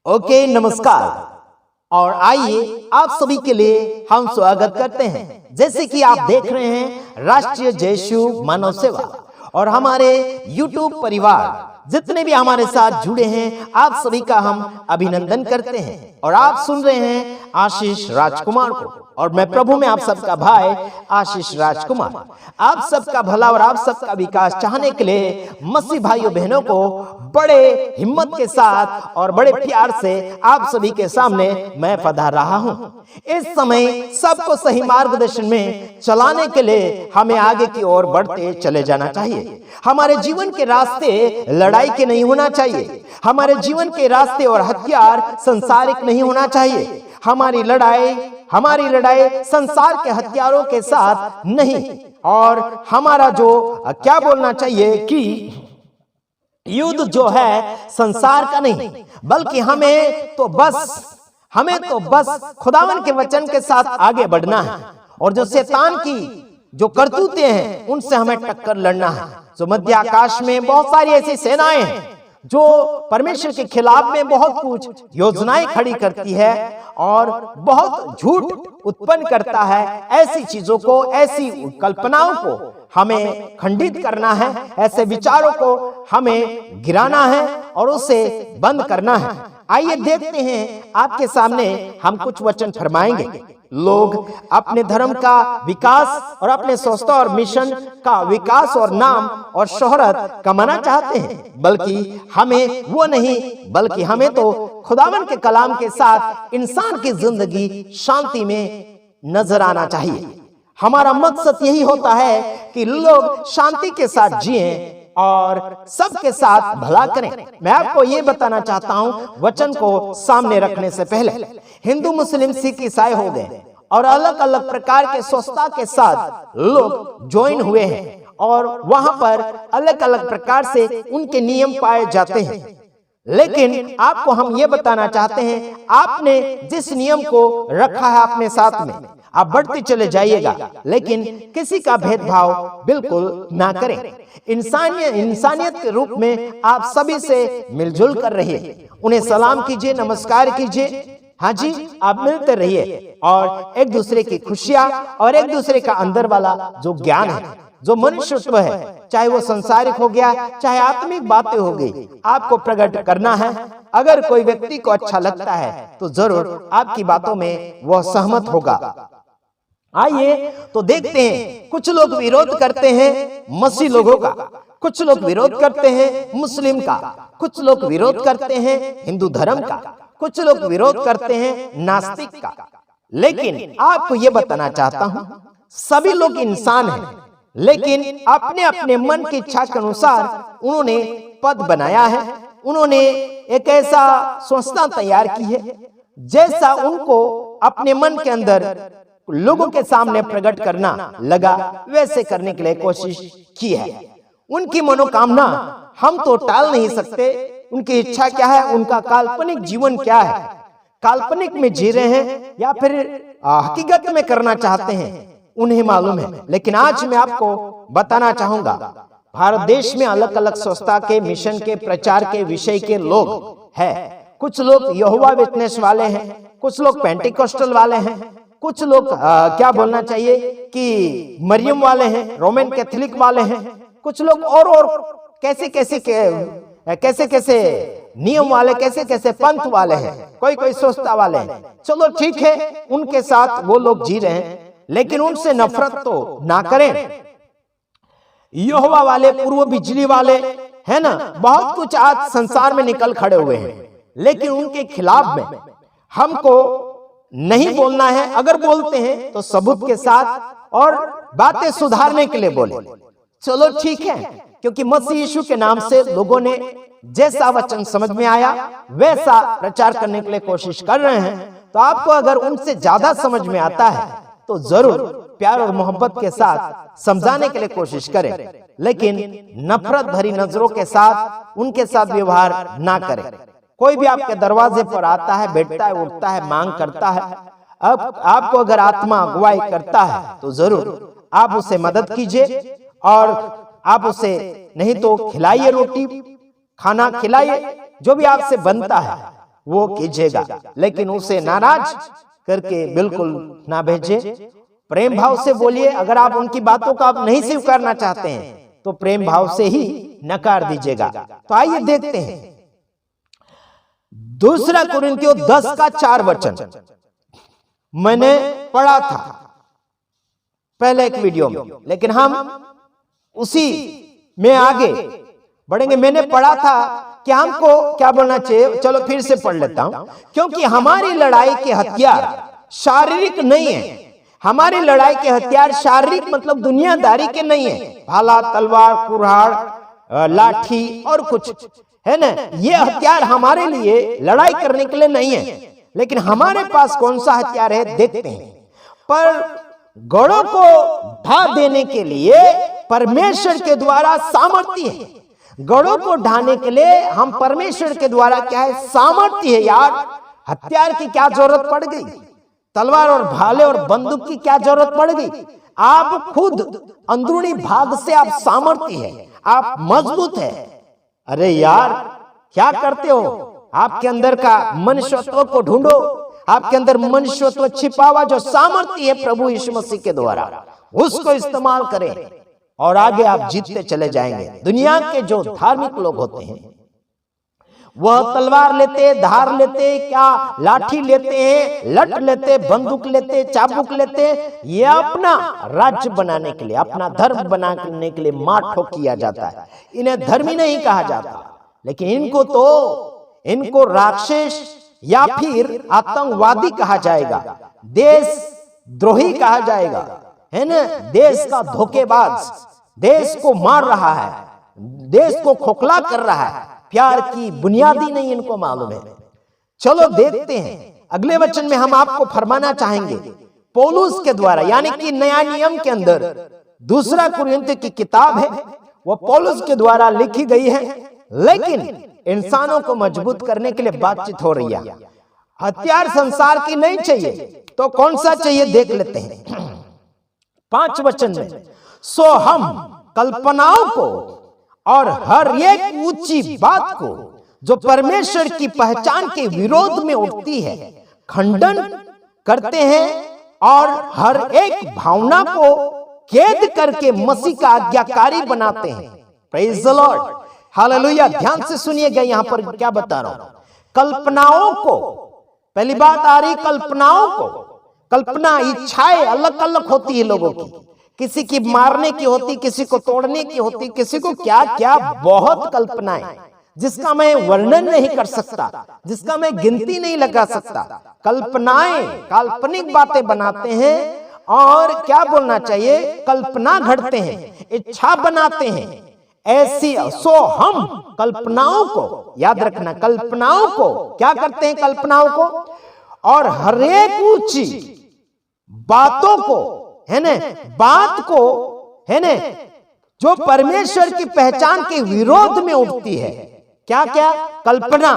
Okay, नमस्कार। और आइए आप सभी के लिए हम स्वागत करते हैं। जैसे कि आप देख रहे हैं राष्ट्रीय जय शिव मानव सेवा और हमारे YouTube परिवार जितने भी हमारे साथ जुड़े हैं, आप सभी का हम अभिनंदन करते हैं। और आप सुन रहे हैं आशीष राजकुमार को, और मैं प्रभु में आप सबका भाई आशीष राजकुमार। आप सबका भला और आप सबका विकास चाहने के लिए मसीह भाइयों बहनों को बड़े हिम्मत के साथ और बड़े प्यार से आप सभी के सामने मैं पधार रहा हूं। इस समय सबको सही मार्गदर्शन में चलाने के लिए हमें आगे की ओर बढ़ते चले जाना चाहिए। हमारे जीवन के रास्ते लड़ाई के नहीं होना चाहिए। हमारे जीवन के रास्ते और हथियार संसारिक नहीं होना चाहिए। हमारी लड़ाई संसार के हथियारों के साथ नहीं, और हमारा जो क्या बोलना चाहिए कि युद्ध जो है संसार का नहीं, बल्कि हमें तो बस खुदावन के वचन के साथ आगे बढ़ना है। और जो शैतान की जो करतूतें हैं उनसे हमें टक्कर लड़ना है। जो मध्य आकाश में बहुत सारी ऐसी सेनाएं हैं जो परमेश्वर के खिलाफ में बहुत कुछ योजनाएं खड़ी करती है और बहुत झूठ उत्पन्न करता है। ऐसी चीजों को, ऐसी कल्पनाओं को हमें खंडित करना है। ऐसे विचारों को हमें गिराना है और उसे बंद करना है। आइए देखते हैं, आपके सामने हम कुछ वचन फरमाएंगे। लोग अपने धर्म का विकास और अपने संस्था और मिशन का विकास और नाम और शोहरत कमाना चाहते हैं, बल्कि हमें वो नहीं, बल्कि हमें तो खुदावन के कलाम के साथ इंसान की जिंदगी शांति में नजर आना चाहिए। हमारा मकसद यही होता है कि लोग शांति के साथ जिएं और सबके साथ भला करें। मैं आपको ये बताना चाहता हूं, वचन को सामने रखने से पहले हिंदू, मुस्लिम, सिख, ईसाई हो गए और अलग अलग प्रकार के संस्था के साथ लोग ज्वाइन हुए हैं, और वहां पर अलग अलग प्रकार से उनके नियम पाए जाते हैं। लेकिन आपको हम ये बताना चाहते हैं, आपने जिस नियम को रखा है अपने साथ में आप बढ़ते चले जाइएगा, लेकिन किसी का भेदभाव बिल्कुल ना करें। इंसानियत के रूप में आप सभी से मिलजुल कर रहिए। उन्हें सलाम कीजिए, नमस्कार कीजिए। हाँ जी, आप मिलते रहिए और एक दूसरे की खुशियां और एक दूसरे का अंदर वाला जो ज्ञान है, जो मनुष्यत्व है, चाहे वो संसारिक हो गया, चाहे आत्मिक बातें हो गई, आपको प्रकट करना है। अगर कोई व्यक्ति को अच्छा लगता है तो जरूर आपकी बातों में वह सहमत होगा। आइए तो देखते हैं, कुछ लोग विरोध करते हैं मसीह लोगों का, कुछ लोग विरोध करते हैं मुस्लिम का, कुछ लोग विरोध करते हैं हिंदू धर्म का, कुछ लोग विरोध करते हैं नास्तिक का। लेकिन आपको यह बताना चाहता हूं, सभी लोग इंसान हैं, लेकिन अपने अपने मन की इच्छा के अनुसार उन्होंने पद बनाया है। उन्होंने एक ऐसा संस्था तैयार की है, जैसा उनको अपने मन के अंदर लोगों के सामने प्रकट करना लगा, वैसे करने के लिए कोशिश की है। उनकी मनोकामना हम तो टाल नहीं सकते। उनकी इच्छा क्या है, उनका काल्पनिक जीवन क्या है, काल्पनिक में जी रहे हैं या फिर हकीकत में करना चाहते हैं, उन्हें मालूम है। लेकिन आज मैं आपको बताना चाहूंगा, भारत देश में अलग अलग संस्था के, मिशन के, प्रचार के, विषय के लोग हैं। कुछ लोग यहोवा विटनेस वाले हैं, कुछ लोग पेंटिकोस्टल वाले हैं, कुछ लोग क्या बोलना चाहिए कि मरियम वाले हैं, रोमन कैथोलिक वाले हैं, कुछ लोग और कैसे नियम वाले, कैसे पंथ वाले हैं, कोई संस्था वाले हैं। चलो ठीक है, उनके साथ वो लोग जी रहे हैं, लेकिन उनसे नफरत तो ना करें। यहोवा वाले, पूर्व बिजली वाले, है ना, बहुत कुछ आज संसार में निकल खड़े हुए हैं, लेकिन उनके खिलाफ में हमको नहीं बोलना है। अगर बोलते हैं तो सबूत के साथ और बातें सुधारने के लिए बोले। चलो ठीक है, क्योंकि मसीह यीशु के नाम से लोगों ने जैसा वचन समझ में आया वैसा प्रचार करने के लिए कोशिश कर रहे हैं। तो आपको अगर उनसे ज्यादा समझ में आता है तो जरूर प्यार और मोहब्बत के साथ समझाने के लिए कोशिश करें, लेकिन नफरत भरी नजरों के साथ उनके साथ व्यवहार ना करें। कोई भी आपके दरवाजे पर आता है, बैठता है, उठता है, मांग करता है, अब आपको अगर आत्मा अगुवाई करता है तो जरूर आप उसे मदद कीजिए, और आप उसे नहीं तो खिलाइए, रोटी खाना खिलाइए, जो भी आपसे बनता है। वो कीजिएगा, लेकिन उसे नाराज करके बिल्कुल ना भेजे। प्रेम भाव से बोलिए। अगर आप उनकी बातों को आप नहीं स्वीकारना चाहते हैं तो प्रेम भाव से ही नकार दीजिएगा। तो आइए देखते हैं दूसरा कुरिन्थियों 10:4 मैंने पढ़ा था पहले एक वीडियो में, लेकिन हम उसी में आगे बढ़ेंगे। मैंने पढ़ा था कि हमको क्या बोलना चाहिए, चलो फिर से पढ़ लेता हूं। क्योंकि हमारी लड़ाई के हथियार शारीरिक नहीं है। हमारी लड़ाई के हथियार शारीरिक मतलब दुनियादारी के नहीं है। भाला, तलवार, कुल्हाड़, लाठी और कुछ है ना, ये हथियार हमारे लिए लड़ाई करने के लिए नहीं है। लेकिन हमारे पास कौन सा हथियार है देखते हैं। पर गढ़ों को ढा देने के लिए परमेश्वर के द्वारा सामर्थ्य है। गढ़ों को ढाने के लिए हम परमेश्वर के द्वारा क्या है, सामर्थ्य है। यार हथियार की क्या जरूरत पड़ गई, तलवार और भाले और बंदूक की क्या जरूरत पड़ गई। आप खुद अंदरूनी भाग से आप सामर्थ्य है, आप मजबूत है। अरे यार क्या करते हो, आपके अंदर का मनुष्यत्व को ढूंढो। आपके अंदर मनुष्यत्व छिपा हुआ जो सामर्थ्य है प्रभु यीशु मसीह के द्वारा, उसको इस्तेमाल करें और आगे आप जीतते चले जाएंगे। दुनिया के जो धार्मिक लोग होते हैं वह तलवार लेते, धार लेते, क्या लाठी लेते हैं, लठ लेते, बंदूक लेते, चाबुक लेते। ये अपना राज्य बनाने के लिए, अपना धर्म बनाने के लिए माठो किया जाता है। इन्हें धर्मी नहीं कहा जाता, लेकिन इनको राक्षस या फिर आतंकवादी कहा जाएगा, देश द्रोही कहा जाएगा, है ना। देश का धोखेबाज, देश को मार रहा है, देश को खोखला कर रहा है। प्यार की बुनियादी नहीं इनको मालूम है। चलो देखते हैं अगले वचन में हम आपको फरमाना चाहेंगे पौलुस के द्वारा, यानी कि नया नियम के अंदर दूसरा कुरिन्थियों की किताब है, वो पौलुस के द्वारा लिखी गई है, लेकिन इंसानों को मजबूत करने के लिए बातचीत हो रही है। हथियार संसार की नहीं चाहिए तो कौन सा चाहिए देख लेते हैं 5 वचन में। सो हम कल्पनाओं को और हर एक ऊंची बात को जो परमेश्वर की पहचान के विरोध में उठती है खंडन करते हैं और हर एक भावना को कैद करके मसीह का आज्ञाकारी बनाते हैं। Praise the Lord, hallelujah. ध्यान से सुनिएगा, यहां पर क्या बता रहा हूं। कल्पनाओं को, पहली बात आ रही कल्पनाओं को। कल्पना, इच्छाएं अलग अलग होती है लोगों की। किसी की मारने की होती, किसी को तोड़ने की होती, किसी को क्या क्या, बहुत कल्पनाएं जिसका मैं वर्णन नहीं कर सकता, जिसका मैं गिनती नहीं लगा सकता। कल्पनाएं काल्पनिक बातें बनाते हैं और क्या बोलना चाहिए, कल्पना घड़ते हैं, इच्छा बनाते हैं ऐसी। सो हम कल्पनाओं को, याद रखना, कल्पनाओं को क्या करते हैं, कल्पनाओं को और हर एक ऊंची बातों को, है ना, बात को, है ना, जो परमेश्वर की पहचान के विरोध में उठती है। क्या क्या, कल्पना,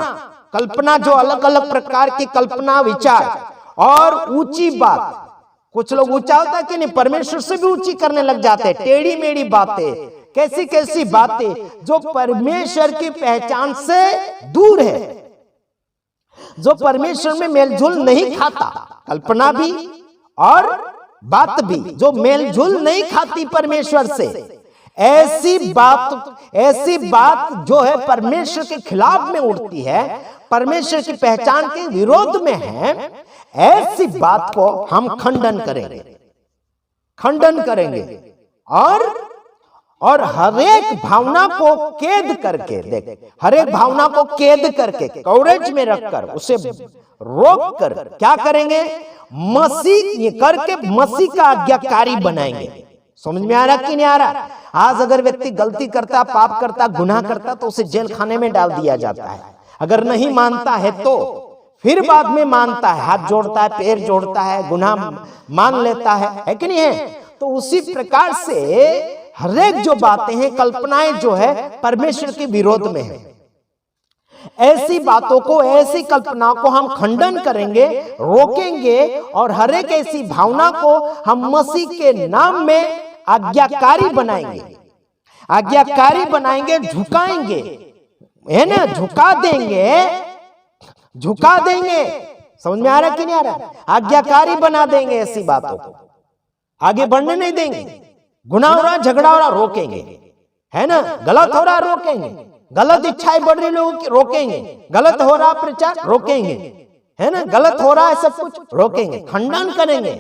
कल्पना जो अलग अलग प्रकार की कल्पना, विचार और ऊंची बात। कुछ लोग ऊंचा होता है कि नहीं, परमेश्वर से भी ऊंची करने लग जाते हैं, टेढ़ी मेढ़ी बातें, कैसी कैसी बातें जो परमेश्वर की पहचान से दूर है, जो परमेश्वर में मेलजोल नहीं खाता। कल्पना भी और बात भी जो मेलजोल नहीं खाती परमेश्वर से, ऐसी बात जो है परमेश्वर के खिलाफ में उठती है, परमेश्वर की पहचान के विरोध में है, ऐसी बात को हम खंडन करेंगे और हर एक भावना को कैद करके, देख, हर एक भावना को कैद करके, कवरेज में रखकर, उसे रोक कर क्या करेंगे, मसीह करके मसीह का आज्ञाकारी बनाएंगे। समझ में आ रहा कि नहीं आ रहा? आज अगर व्यक्ति गलती करता, पाप करता, गुनाह करता तो उसे जेल खाने में डाल दिया जाता है। अगर नहीं मानता है तो फिर बाद में मानता है, हाथ जोड़ता है, पैर जोड़ता है, गुनाह मान लेता है कि नहीं है? तो उसी प्रकार से हर एक जो बातें हैं, कल्पनाएं जो है परमेश्वर के विरोध में है। ऐसी बातों को, ऐसी कल्पनाओं को हम खंडन करेंगे, रोकेंगे और हर एक ऐसी भावना को हम मसीह के नाम में आज्ञाकारी बनाएंगे, झुकाएंगे, है ना, झुका देंगे झुका देंगे। समझ में आ रहा कि नहीं आ रहा? आज्ञाकारी बना देंगे, ऐसी बातों को आगे बढ़ने नहीं देंगे। गुनाह हो रहा, झगड़ा हो रहा, रोकेंगे, है ना? गलत हो रहा, रोकेंगे। गलत इच्छाएं बढ़ रही लोगों की, रोकेंगे। गलत हो रहा प्रचार, रोकेंगे, है ना? गलत हो रहा है सब कुछ, रोकेंगे, खंडन करेंगे।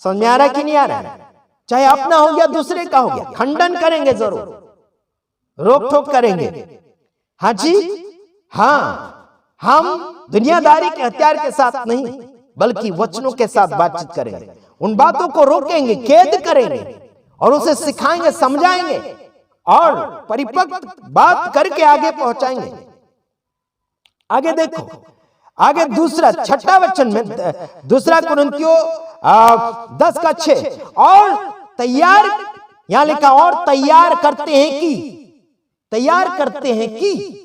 समझ में आ रहा कि नहीं आ रहा? चाहे अपना हो गया, दूसरे का हो गया, खंडन करेंगे, जरूर रोक टोक करेंगे। हाँ जी, हाँ, हम दुनियादारी के हथियार के साथ नहीं, बल्कि वचनों के साथ बातचीत करेंगे। उन बातों को रोकेंगे, कैद करेंगे और उसे सिखाएंगे, समझाएंगे और परिपक्व बात करके आगे पहुंचाएंगे। आगे देखो, आगे दूसरा 6 वचन में, दूसरा कुरिन्थियों 10:6, और तैयार, यहां लिखा और तैयार करते हैं कि, तैयार करते हैं कि,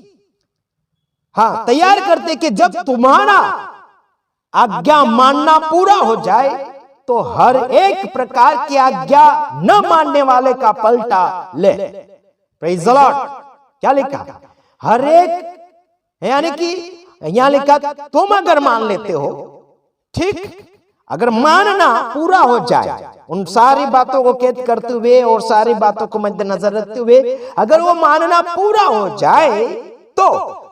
हाँ, तैयार करते कि जब तुम्हारा आज्ञा मानना पूरा हो जाए तो हर एक प्रकार की आज्ञा न मानने वाले का पलटा ले। Praise the Lord. क्या लिखा? हर एक, यानी कि यहां लिखा तुम अगर मान लेते हो, ठीक, अगर मानना पूरा हो जाए, उन सारी बातों को कैद करते हुए और सारी बातों को मद्देनजर रखते हुए अगर वो मानना पूरा हो जाए तो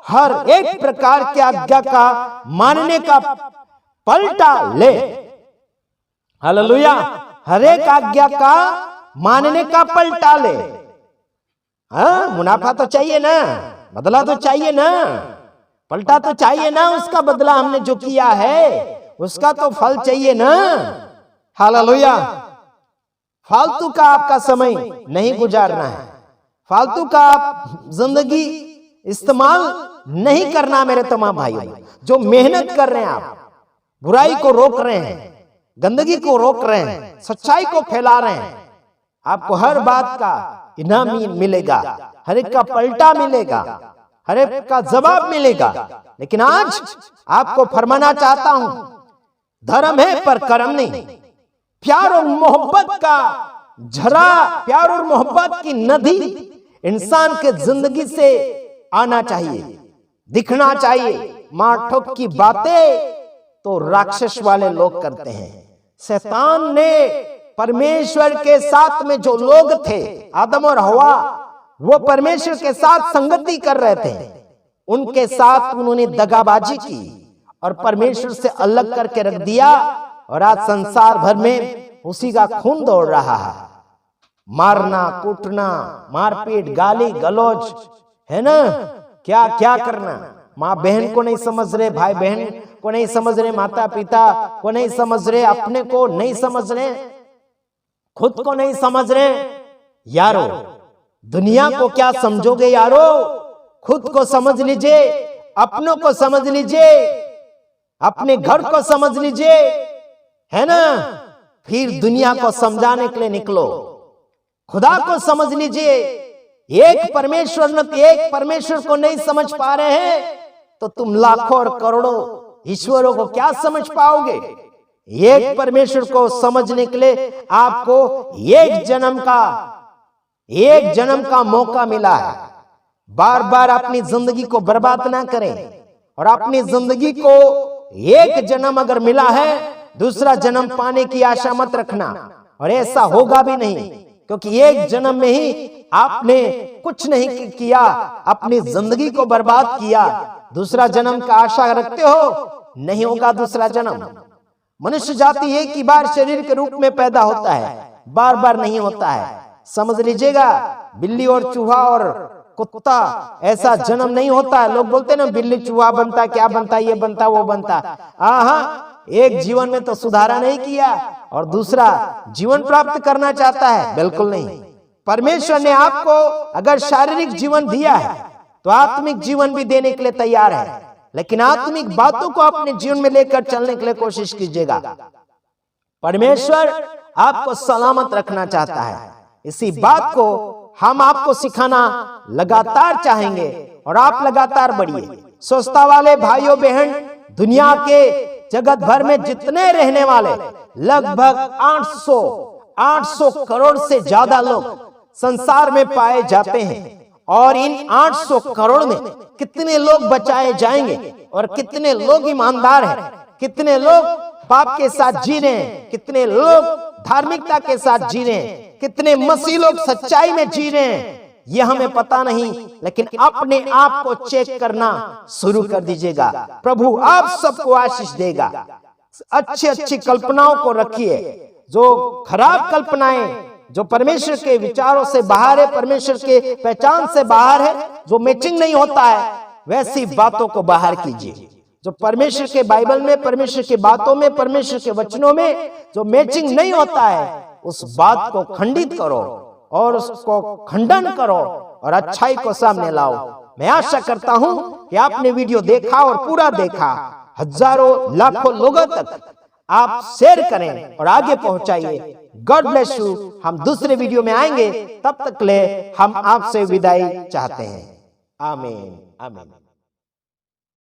हर एक प्रकार की आज्ञा का मानने का पलटा ले। हालेलुया। हर एक आज्ञा का मानने का पलटा ले। हाँ, मुनाफा तो चाहिए ना, बदला तो चाहिए ना, पलटा तो चाहिए ना, उसका बदला हमने जो किया है उसका तो फल चाहिए ना। हालेलुया। फालतू का आपका समय नहीं गुजारना है, फालतू का आप जिंदगी इस्तेमाल नहीं करना। मेरे तमाम भाइयों, जो मेहनत कर रहे हैं, आप बुराई को रोक रहे हैं, गंदगी को रोक रहे हैं, सच्चाई को फैला रहे हैं, आपको हर बात का इनाम मिलेगा, हर एक का पलटा मिलेगा, हर एक का जवाब मिलेगा। लेकिन आज आपको फरमाना चाहता हूं, धर्म है पर कर्म नहीं। प्यार और मोहब्बत का झरा, प्यार और मोहब्बत की नदी इंसान के जिंदगी से आना चाहिए, दिखना चाहिए। मार ठोक की बातें तो राक्षस वाले लोग करते हैं। शैतान ने परमेश्वर के साथ में जो लोग थे, आदम और हवा, वो परमेश्वर के साथ संगति कर रहे थे, उनके साथ उन्होंने दगाबाजी की और परमेश्वर से अलग करके रख दिया। और आज संसार भर में उसी का खून दौड़ रहा है। मारना, कूटना, मारपीट, गाली गलौज, है ना? क्या क्या करना। माँ बहन को नहीं समझ रहे, भाई बहन को नहीं समझ रहे, माता पिता को नहीं समझ रहे, अपने को नहीं समझ रहे, खुद को नहीं समझ रहे। यारो, दुनिया को क्या समझोगे यारो? खुद को समझ लीजिए, अपनों को समझ लीजिए, अपने घर को समझ लीजिए, है ना? फिर दुनिया को समझाने के लिए निकलो। खुदा को समझ लीजिए। एक परमेश्वर न एक परमेश्वर को नहीं समझ पा रहे हैं तो तुम लाखों और करोड़ों ईश्वरों को क्या समझ पाओगे? एक परमेश्वर को समझने के लिए आपको एक जन्म का मौका मिला है। बार बार अपनी जिंदगी को बर्बाद ना करें और अपनी जिंदगी को एक जन्म अगर मिला है, दूसरा जन्म पाने की आशा मत रखना। और ऐसा होगा भी नहीं, क्योंकि एक जन्म में ही आपने कुछ नहीं किया, अपनी जिंदगी को बर्बाद किया। दूसरा जन्म का आशा रखते हो, नहीं होगा दूसरा जन्म। मनुष्य जाति एक ही बार शरीर के रूप में पैदा होता है, बार बार नहीं होता है। समझ लीजिएगा, बिल्ली और चूहा और कुत्ता ऐसा जन्म नहीं होता है। लोग बोलते हैं ना, बिल्ली चूहा बनता, क्या बनता, ये बनता, वो बनता। एक जीवन में तो सुधारा नहीं किया और दूसरा जीवन प्राप्त करना चाहता है, बिल्कुल नहीं। परमेश्वर ने आपको अगर शारीरिक जीवन दिया है तो आत्मिक जीवन भी देने के लिए तैयार है, लेकिन आत्मिक बातों को अपने जीवन में लेकर चलने के लिए कोशिश कीजिएगा। परमेश्वर आपको सलामत रखना चाहता है। इसी बात को हम आपको सिखाना लगातार चाहेंगे और आप लगातार बढ़िए। स्वस्थता वाले भाइयों बहन, दुनिया के जगत भर में जितने रहने वाले लगभग 800 करोड़ से ज्यादा लोग संसार में पाए जाते हैं और इन 800 करोड़ में कितने लोग बचाए जाएंगे और कितने लोग ईमानदार हैं, कितने लोग पाप के साथ जी रहे हैं, कितने लोग धार्मिकता के साथ जी रहे हैं, कितने मसीह लोग सच्चाई में जी रहे हैं, ये हमें पता नहीं। लेकिन अपने आप को चेक करना शुरू कर दीजिएगा। प्रभु आप सबको आशीष देगा। अच्छी अच्छी कल्पनाओं को रखिए। जो खराब कल्पनाएं, जो परमेश्वर के विचारों से बाहर है, परमेश्वर के पहचान से बाहर है, जो मैचिंग नहीं होता है, वैसी बातों को बाहर कीजिए। जो परमेश्वर के बाइबल में, परमेश्वर की बातों में, परमेश्वर के वचनों में जो मैचिंग नहीं होता है, उस बात को खंडित करो और उसको खंडन करो और अच्छाई को सामने लाओ। मैं आशा करता हूं कि आपने वीडियो देखा और पूरा देखा। हजारों लाखों लोगों तक आप शेयर करें और आगे पहुंचाइए। God bless you. हम दूसरे वीडियो में आएंगे, तब तक ले हम आपसे विदाई चाहते हैं। आमीन आमीन।